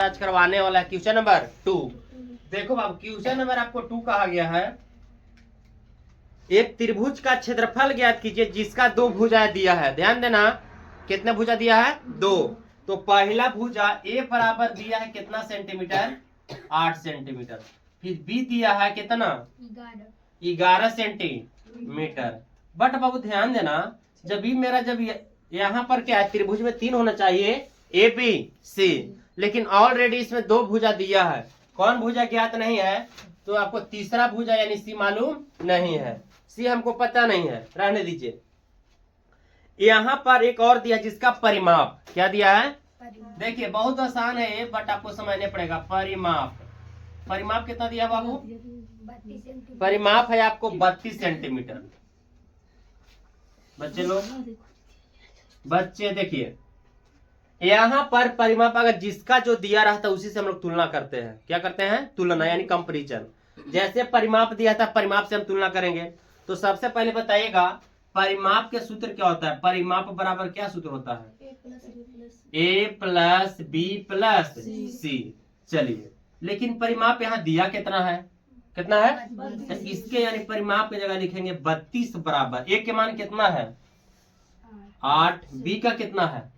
आज करवाने वाला है क्वेश्चन नंबर 2। देखो बाबू क्वेश्चन नंबर आपको 2 कहा गया है। एक त्रिभुज का क्षेत्रफल ज्ञात कीजिए जिसका दो भुजा दिया है। ध्यान देना, कितने भुजा दिया है? 2। तो पहला भुजा ए बराबर दिया है कितना सेंटीमीटर? 8 सेंटीमीटर। फिर बी दिया है कितना? 11 सेंटीमीटर। बट बाबू ध्यान देना, जब यहाँ पर क्या है, त्रिभुज में 3 होना चाहिए, ए बी सी, लेकिन ऑलरेडी इसमें 2 भुजा दिया है। कौन भुजा ज्ञात नहीं है, तो आपको तीसरा भुजा यानी सी मालूम नहीं है। सी हमको पता नहीं है, रहने दीजिए। यहाँ पर एक और दिया जिसका परिमाप क्या दिया है? देखिए बहुत आसान है ये, बट आपको समझने पड़ेगा। परिमाप कितना दिया बाबू? परिमाप है आपको 32 सेंटीमीटर। बच्चे देखिए, यहाँ पर परिमाप अगर जिसका जो दिया रहता है उसी से हम लोग तुलना करते हैं। क्या करते हैं? तुलना, यानी कंपैरिजन। जैसे परिमाप दिया था, परिमाप से हम तुलना करेंगे। तो सबसे पहले बताइएगा परिमाप के सूत्र क्या होता है? परिमाप बराबर क्या सूत्र होता है? ए प्लस बी प्लस सी। चलिए, लेकिन परिमाप यहाँ दिया कितना है? कितना है? तो इसके यानी परिमाप की जगह लिखेंगे 32 बराबर। ए के मान कितना है? 8। बी का कितना है?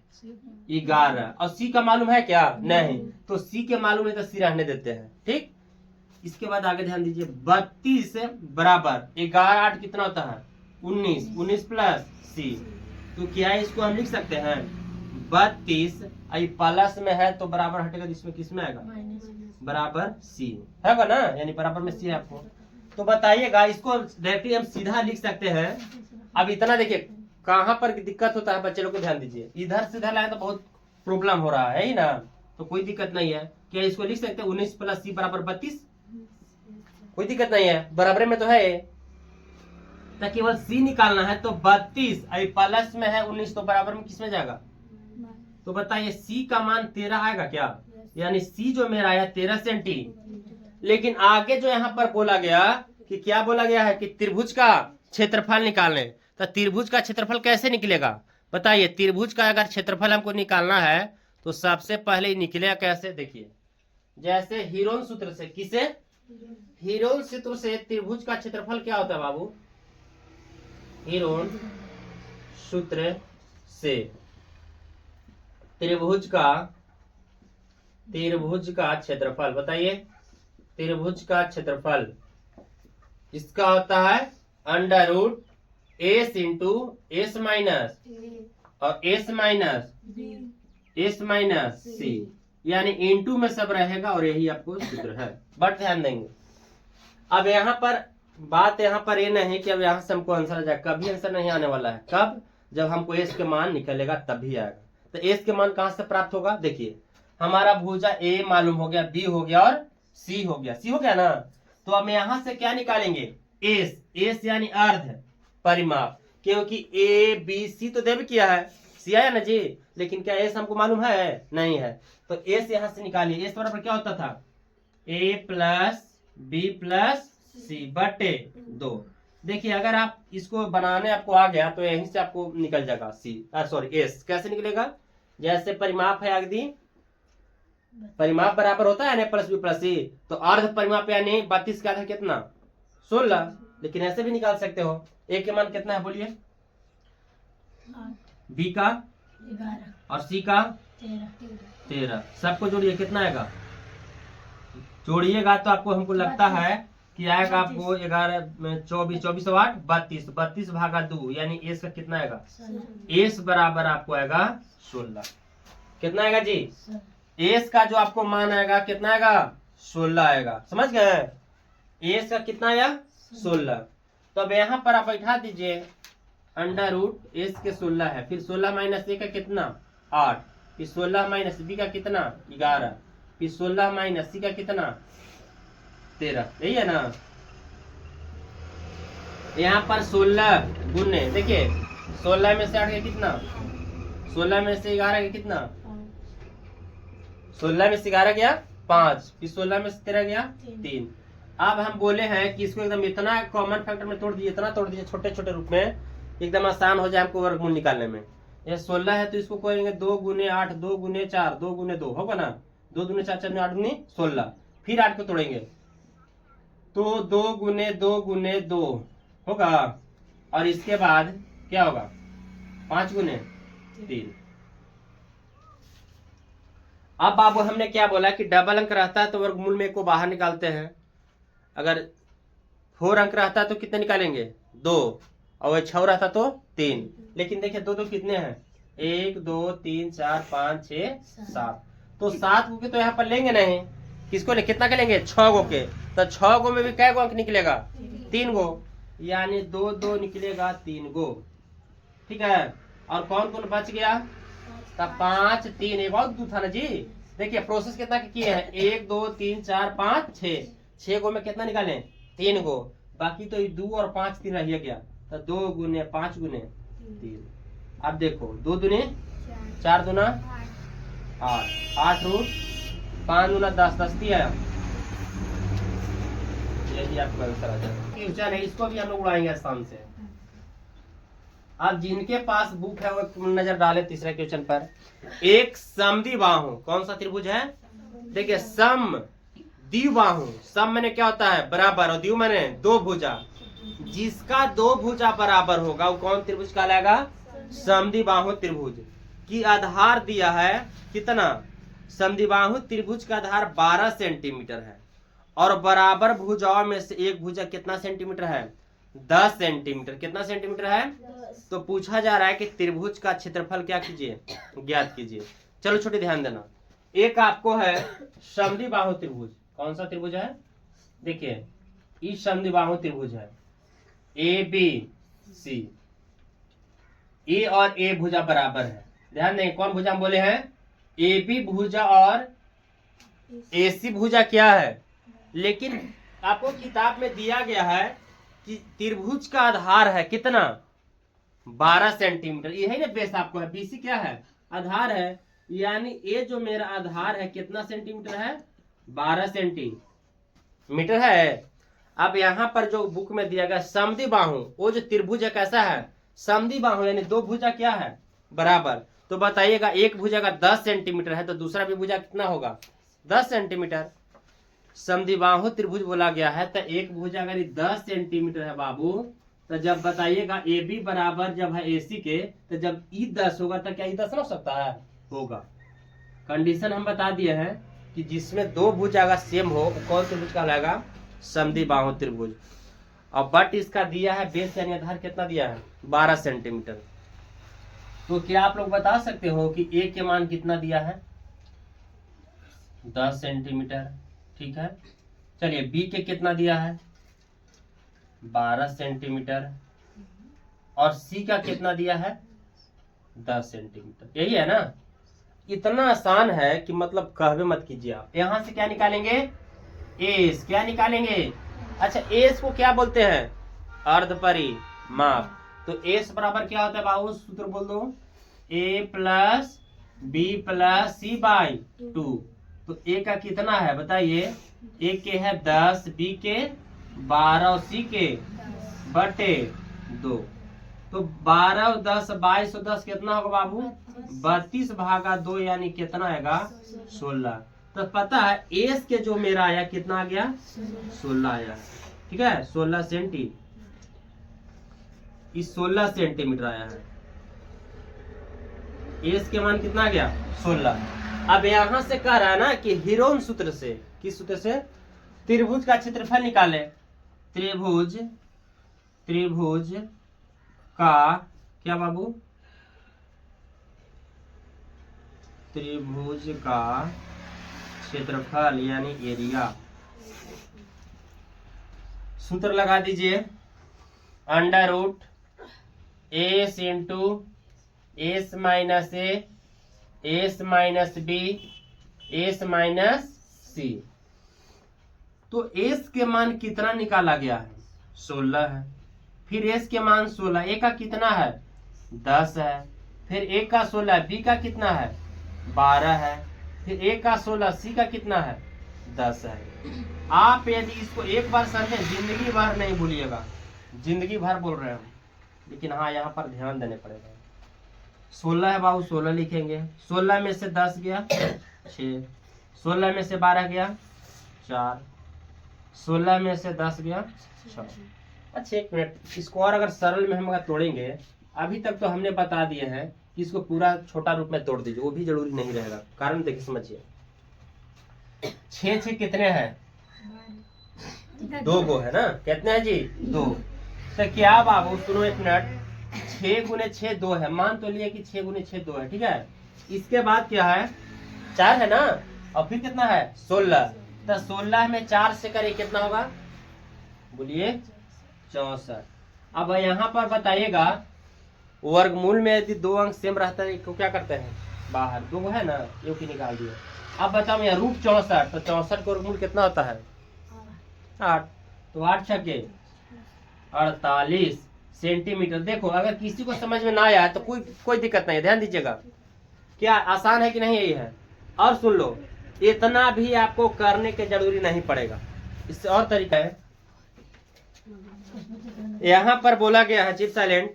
11। और सी का मालूम है क्या? नहीं। तो सी के मालूम है तो सी रहने देते हैं। ठीक, इसके बाद आगे ध्यान दीजिए। 32 बराबर 11 8 कितना होता है? 19। 19 प्लस सी। तो क्या है, इसको हम लिख सकते हैं 32 प्लस में है तो बराबर हटेगा, इसमें किस में आएगा? बराबर सी है ना, यानी बराबर में सी है आपको। तो बताइएगा, इसको डायरेक्टली हम सीधा लिख सकते हैं। अब इतना देखिए कहाँ पर दिक्कत होता है, बच्चे लोग को ध्यान दीजिए। इधर सीधा लाए तो बहुत प्रॉब्लम हो रहा है ही ना, तो कोई दिक्कत नहीं है। क्या इसको लिख सकते हैं 19 प्लस सी बराबर 32? कोई दिक्कत नहीं है, बराबर में तो है। तो केवल सी निकालना है, तो 32 प्लस में है 19 तो बराबर में किस में जाएगा? तो बताइए सी का मान 13 आएगा क्या? यानी सी जो मेरा आया 13 सेंटी। लेकिन आगे जो यहाँ पर बोला गया कि क्या बोला गया है कि त्रिभुज का क्षेत्रफल निकालने। तो त्रिभुज का क्षेत्रफल कैसे निकलेगा बताइए? त्रिभुज का अगर क्षेत्रफल हमको निकालना है तो सबसे पहले निकलेगा कैसे? देखिए, जैसे हीरोन सूत्र से। किसे? हीरोन सूत्र से त्रिभुज का क्षेत्रफल क्या होता है बाबू? हीरोन सूत्र से त्रिभुज का क्षेत्रफल बताइए। त्रिभुज का क्षेत्रफल इसका होता है under root S into S minus और एस माइनस सी, यानी इंटू में सब रहेगा और यही आपको सूत्र है। बट ध्यान देंगे, अब यहाँ पर बात यहाँ पर ये नहीं कि अब यहाँ से हमको आंसर आ जाए। कभी आंसर नहीं आने वाला है। कब? जब हमको एस के मान निकलेगा तभी आएगा। तो एस के मान कहाँ से प्राप्त होगा? देखिए, हमारा भुजा ए मालूम हो गया, बी हो गया और सी हो गया। सी हो गया ना, तो अब यहाँ से क्या निकालेंगे? एस। एस यानी अर्ध परिमाप, क्योंकि ए बी सी तो देव किया है, सी आया ना जी। लेकिन क्या एस हमको मालूम है? नहीं है। तो एस यहाँ से निकालिए। एस बराबर क्या होता था? ए प्लस बी प्लस सी बटे 2। देखिए, अगर आप इसको बनाने आपको आ गया तो यहीं से आपको निकल जाएगा एस। कैसे निकलेगा? जैसे परिमाप है अगदी, परिमाप बराबर होता है ना प्लस बी प्लस सी, तो अर्ध परिमाप यानी 32 का था कितना? 16। लेकिन ऐसे भी निकाल सकते हो। ए के मान कितना है बोलिए? 8, बी का 11 और सी का 13। सबको जोड़िए, कितना आएगा? जोड़िएगा तो आपको हमको लगता है कि आएगा आपको 11 24 24 8 32 32 भागा 2, यानी एस का कितना आएगा? एस बराबर आपको आएगा 16। कितना आएगा जी? एस का जो आपको मान आएगा कितना आएगा? 16 आएगा। समझ गए? एस का कितना आया? 16। तो अब यहाँ पर आप बैठा दीजिए अंडर रूट एस के 16 है, फिर 16 माइनस ए का कितना? 8, फिर 16 माइनस बी का कितना? 11, फिर 16 माइनस सी का कितना? 13। यही है ना? यहाँ पर 16 गुने, देखिए 16 में से 8 का कितना? 16 में से 11 का कितना? 16 में से 11 गया 5, फिर 16 में से 13 गया 3। अब हम बोले हैं कि इसको एकदम इतना कॉमन फैक्टर में तोड़ दीजिए, इतना तोड़ दीजिए छोटे छोटे रूप में, एकदम आसान हो जाए हमको वर्गमूल निकालने में। ये 16 है तो इसको करेंगे 2 गुने 8 2 गुने 4 2 गुने 2 होगा ना, 2 दूनी 4, 4 8 दूनी 16। फिर 8 को तोड़ेंगे तो 2 गुने 2 गुने 2 होगा, और इसके बाद क्या होगा 5 गुने 3। अब बाबू हमने क्या बोला कि डबल अंक रहता है तो वर्गमूल में 1 को बाहर निकालते हैं। अगर 4 अंक रहता है तो कितने निकालेंगे 2, और 6 रहता तो 3। लेकिन देखिए 2 2 कितने हैं 1 2 3 4 5 6 7, तो 7 गो के तो यहाँ पर लेंगे नहीं, किसको ले कितना के लेंगे 6 गो के, तो 6 गो में भी कै गो अंक निकलेगा 3 गो, यानी 2 2 निकलेगा 3 गो। ठीक है, और कौन कौन बच गया, तब 5 3 एक और 2 था ना जी। देखिए प्रोसेस कितना किए हैं 1 2 3 4 5 6 गो में कितना निकाले 3 गो, बाकी तो 2 और 5 3 रह गया, तो 2 गुने 5 गुने 3। अब देखो 2 दूने 4 दूना 8, 8 रूट 5 दूना 10, 10 दिया, यही आपका आंसर आ जाएगा। क्वेश्चन है, इसको भी हम लोग उड़ाएंगे आसान से। अब जिनके पास बुक है वो नजर डाले तीसरे क्वेश्चन पर। एक समद्विबाहु, कौन सा त्रिभुज है, देखिए सम द्विबाहु, सम मैंने क्या होता है बराबर, और द्वि मैंने 2 भुजा, जिसका 2 भुजा बराबर होगा वो कौन त्रिभुज कहलाएगा, समद्विबाहु त्रिभुज। की आधार दिया है कितना, समद्विबाहु त्रिभुज का आधार 12 सेंटीमीटर है, और बराबर भुजाओं में से एक भुजा कितना सेंटीमीटर है 10 सेंटीमीटर। कितना सेंटीमीटर है, तो पूछा जा रहा है कि त्रिभुज का क्षेत्रफल क्या कीजिए ज्ञात कीजिए। चलो छोटे ध्यान देना, एक आपको है समद्विबाहु त्रिभुज, कौन सा त्रिभुज है, देखिए इस समद्विबाहु त्रिभुज है ए बी सी, ए और ए भुजा बराबर है। ध्यान दें कौन भुजा हम बोले हैं, ए बी भुजा और ए सी भुजा क्या है, लेकिन आपको किताब में दिया गया है कि त्रिभुज का आधार है कितना 12 सेंटीमीटर, ये है ना बेस आपको है, बीसी क्या है आधार है, यानी ये जो मेरा आधार है कितना सेंटीमीटर है 12 सेंटीमीटर है। अब यहाँ पर जो बुक में दिया गया समद्विबाहु, वो जो त्रिभुज है कैसा है समद्विबाहु, यानी 2 भुजा क्या है बराबर, तो बताइएगा एक भुजा का 10 सेंटीमीटर है तो दूसरा भी भुजा कितना होगा 10 सेंटीमीटर। समद्विबाहु त्रिभुज बोला गया है तो एक भुजा अगर 10 सेंटीमीटर है बाबू, तो जब बताइएगा ए बी बराबर जब है ए सी के, तो जब ई 10 होगा तो क्या ई 10 हो सकता है, होगा। कंडीशन हम बता दिए हैं कि जिसमें 2 भुजा अगर सेम हो वो कौन त्रिभुज कहलाएगा समद्विबाहु त्रिभुज। और बट इसका दिया है बेस यानी आधार कितना दिया है 12 सेंटीमीटर। तो क्या आप लोग बता सकते हो कि ए के मान कितना दिया है 10 सेंटीमीटर, ठीक है। चलिए बी के कितना दिया है 12 सेंटीमीटर, और सी का कितना दिया है 10 सेंटीमीटर, यही है ना। इतना आसान है कि मतलब कहवे मत कीजिए आप। यहां से क्या निकालेंगे एस, क्या निकालेंगे, अच्छा एस को क्या बोलते हैं अर्धपरिमाप। तो एस बराबर क्या होता है बाबू, सूत्र बोल दो A plus B plus C by 2। तो ए का कितना है बताइए, ए के है 10, बी के 12 और सी के बटे 2। तो 12 और 10 22 और 10 कितना होगा बाबू 32 भागा 2, यानी कितना आएगा 16। तो पता है एस के जो मेरा आया कितना आ गया 16 आया, ठीक है 16 सेंटी, इस 16 सेंटीमीटर आया है। एस के मान कितना आ गया 16। अब यहां से कह रहा है ना कि हीरोन सूत्र से, किस सूत्र से, त्रिभुज का क्षेत्रफल निकाले। त्रिभुज का क्या बाबू, त्रिभुज का क्षेत्रफल यानी एरिया। सूत्र लगा दीजिए under root S into S minus A S minus B S minus C. तो एस के मान कितना निकाला गया है 16 है, फिर एस के मान 16, ए का कितना है 10 है, फिर ए का 16, बी का कितना है 12 है, फिर ए का 16, सी का कितना है 10 है। आप यदि इसको एक बार समझे जिंदगी भर नहीं भूलिएगा, जिंदगी भर बोल रहे हम, लेकिन हाँ यहाँ पर ध्यान देने पड़ेगा। 16 है बाबू 16 लिखेंगे, 16 में से 10 गया 6, 16 में से 12 गया 4, 16 में से 10 गया 6। अच्छा एक मिनट, इसको और अगर सरल में हम अगर तोड़ेंगे, अभी तक तो हमने बता दिए हैं कि इसको पूरा छोटा रूप में तोड़ दीजिए, वो भी जरूरी नहीं रहेगा। कारण देखिए समझिए, 6 कितने हैं? 2 गो है ना, कितने हैं जी? 2। तो क्या बाबू सुनो एक मिनट, 6 गुने 6 2 है, मान तो लिए कि 6 गुने 6 2 है, ठीक है। इसके बाद क्या है? 4 है ना, और फिर कितना है? 16। तो 16 में 4 से करें कितना होगा? बोलिए 64। अब यहाँ पर बताइएगा, वर्गमूल में यदि 2 अंक सेम रहता है तो क्या करते हैं? बाहर 2 है ना, यो की निकाल दिए। अब बताओ यहाँ रूट 64, तो 64 का वर्गमूल कितना होता है? 8। तो 8 छक्के 48 सेंटीमीटर। देखो अगर किसी को समझ में ना आया तो कोई दिक्कत नहीं है, ध्यान दीजिएगा, क्या आसान है कि नहीं यही है। और सुन लो, इतना भी आपको करने की जरूरी नहीं पड़ेगा, इससे और तरीका है। यहाँ पर बोला गया है चिप साइलेंट,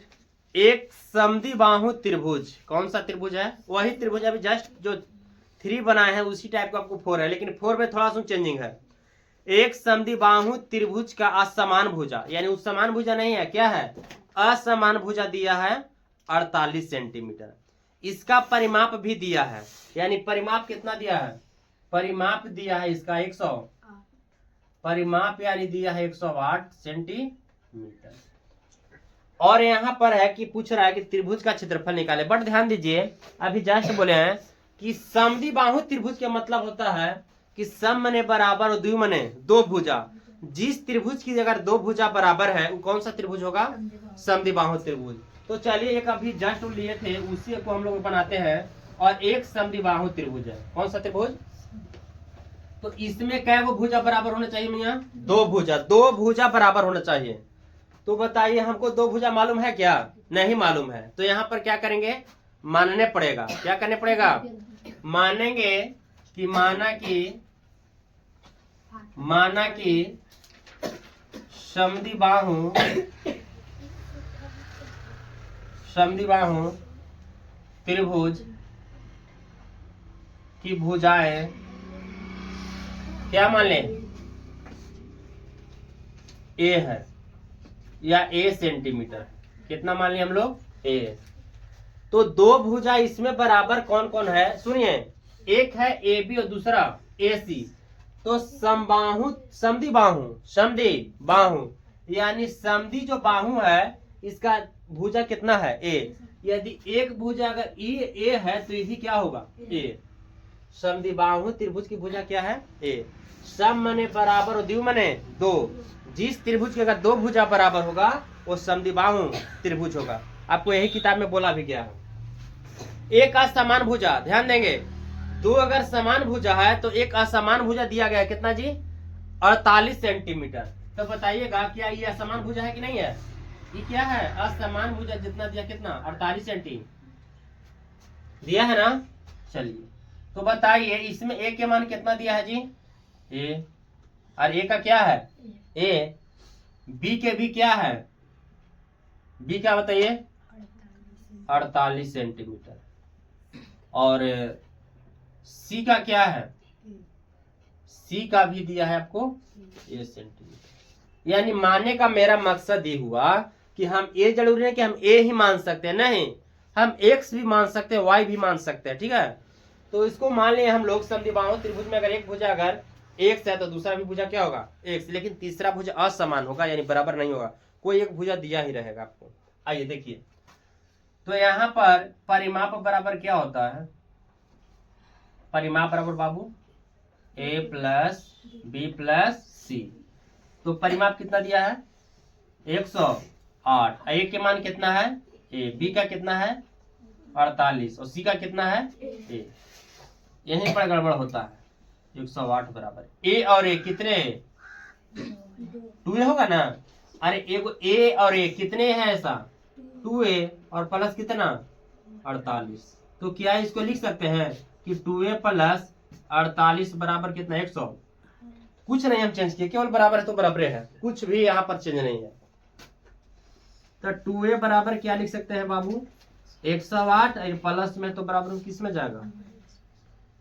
एक समद्विबाहु त्रिभुज। कौन सा त्रिभुज है? वही त्रिभुज अभी जस्ट जो 3 बनाए हैं उसी टाइप का आपको 4 है, लेकिन 4 में थोड़ा सा चेंजिंग है। एक समद्विबाहु त्रिभुज का असमान भुजा, यानी उस समान भुजा नहीं है, क्या है? असमान भुजा दिया है 48 सेंटीमीटर। इसका परिमाप भी दिया है, यानी परिमाप कितना दिया है? परिमाप दिया है इसका 100, परिमाप यानी दिया है 108 सेंटीमीटर। और यहाँ पर है कि पूछ रहा है कि त्रिभुज का क्षेत्रफल निकाले। बट ध्यान दीजिए, अभी जस्ट बोले हैं कि समद्विबाहु त्रिभुज का मतलब होता है कि सम मने बराबर और द्वि मने 2 भुजा। जिस त्रिभुज की अगर 2 भुजा बराबर है वो कौन सा त्रिभुज होगा? समद्विबाहु त्रिभुज। तो चलिए एक अभी जस्ट लिए थे उसी को हम लोग बनाते हैं, और एक समद्विबाहु त्रिभुज है। कौन सा त्रिभुज? तो इसमें कै गो भुजा बराबर होना चाहिए मियाँ? 2 भुजा, 2 भुजा बराबर होना चाहिए। तो बताइए हमको 2 भुजा मालूम है क्या? नहीं मालूम है। तो यहाँ पर क्या करेंगे? मानने पड़ेगा। क्या करने पड़ेगा? मानेंगे कि माना कि समद्विबाहु त्रिभुज की भुजाएं क्या मान लें? ए है, या ए सेंटीमीटर। कितना मान लिया हम लोग? ए। तो 2 भुजा इसमें बराबर कौन कौन है? सुनिए, एक है ए बी और दूसरा ए सी। तो समद्विबाहु यानी समद्वि जो बाहु है इसका भुजा कितना है? ए। यदि एक भुजा अगर ए है तो ये भी क्या होगा? ए। समद्विबाहु त्रिभुज की भुजा क्या है? ए। सम मने बराबर और द्वि मने 2। जिस त्रिभुज की अगर 2 भुजा बराबर होगा वो समद्विबाहु त्रिभुज होगा। आपको यही किताब में बोला भी गया है। एक असमान भुजा, ध्यान देंगे, 2 अगर समान भुजा है तो एक असमान भुजा दिया गया है कितना जी? 48 सेंटीमीटर। तो बताइएगा क्या ये असमान भुजा है कि नहीं है? ये क्या है? असमान भुजा। जितना दिया कितना? 48 सेंटी दिया है ना। चलिए तो बताइए इसमें ए के मान कितना दिया है जी? ए। और ए का क्या है? ए। बी के भी क्या है? बी क्या बताइए? 48 सेंटीमीटर। और सी का क्या है? सी का भी दिया है आपको ए सेंटीमीटर। यानी मानने का मेरा मकसद ये हुआ कि हम ए जरूरी है कि हम ए ही मान सकते हैं, नहीं, हम एक्स भी मान सकते हैं, वाई भी मान सकते हैं, ठीक है। तो इसको मान लिया हम लोग समद्विबाहु त्रिभुज में अगर एक भुजा अगर एक्स है तो दूसरा भी भुजा क्या होगा? एक्स। लेकिन तीसरा भुजा असमान होगा, यानी बराबर नहीं होगा, कोई एक भुजा दिया ही रहेगा आपको। आइए देखिए, तो यहाँ पर परिमाप बराबर क्या होता है? परिमाप बराबर बाबू ए प्लस बी प्लस सी। तो परिमाप कितना दिया है? 108। ए के मान कितना है? ए। बी का कितना है? 48। और सी का कितना है? ए। यहीं पर गड़बड़ होता है। 108 बराबर ए और ए कितने? 2 होगा ना। अरे एगो ए और ए कितने हैं? ऐसा 2a और प्लस कितना? 48। तो क्या इसको लिख सकते हैं कि 2a प्लस 48 बराबर कितना? 100। कुछ नहीं हम चेंज किए, केवल बराबर है तो बराबर है, कुछ भी यहाँ पर चेंज नहीं है। तो 2a बराबर क्या लिख सकते हैं बाबू? 108। प्लस में तो बराबर किस में जाएगा?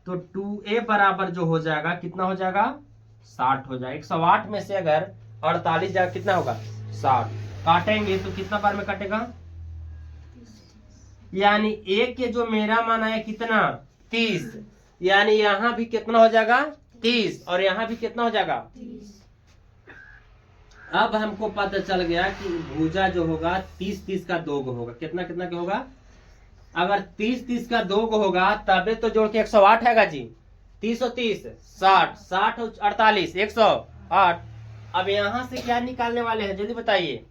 तो 2a बराबर जो हो जाएगा कितना हो जाएगा 60 हो जाएगा। 108 में से अगर 48 जाएगा कितना होगा 60। काटेंगे तो कितना बार में कटेगा, यानी a के जो मेरा मान आया कितना 30, यानी यहाँ भी कितना हो जाएगा 30 और यहाँ भी कितना हो जाएगा। अब हमको पता चल गया कि भुजा जो होगा 30-30 का 2 होगा, कितना कितना का होगा। अगर 30-30 का 2 होगा तबे तो जोड़ के 108 हैगा जी। 30 और 30 60, 60 और 48 108। अब यहाँ से क्या निकालने वाले हैं जल्दी बताइए,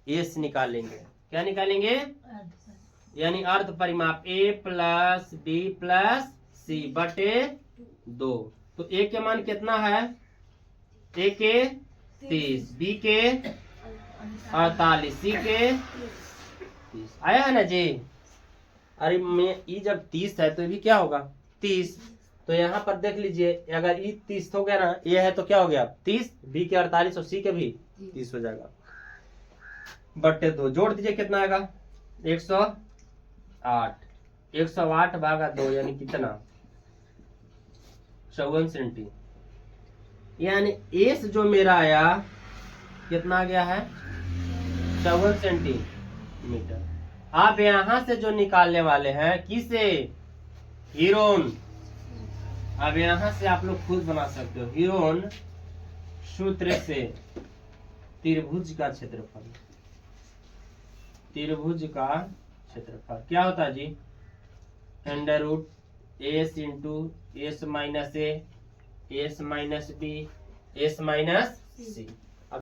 एस निकालेंगे। क्या निकालेंगे, यानी अर्ध परिमाप a plus b plus c बटे 2। तो a के मान कितना है, a के 30, b के 48, c के 30 आया है ना जी। अरे मैं ये जब 30 है तो ये भी क्या होगा 30। तो यहाँ पर देख लीजिए अगर ये 30 हो गया ना, ये है तो क्या हो गया 30, b के 48 और c के भी 30 हो जाएगा बटे 2। जोड़ दीजिए कितना आएगा 108। 108 भागा 2 यानी कितना 54 सेंटी। यानी एस जो मेरा आया कितना आ गया है 54 सेंटीमीटर। आप यहां से जो निकालने वाले हैं किसे, हीरोन। अब यहां से आप लोग खुद बना सकते हो। हीरोन सूत्र से त्रिभुज का क्षेत्रफल, त्रिभुज का क्षेत्रफल क्या होता है जी, under root S into S minus A, S minus B, S minus C.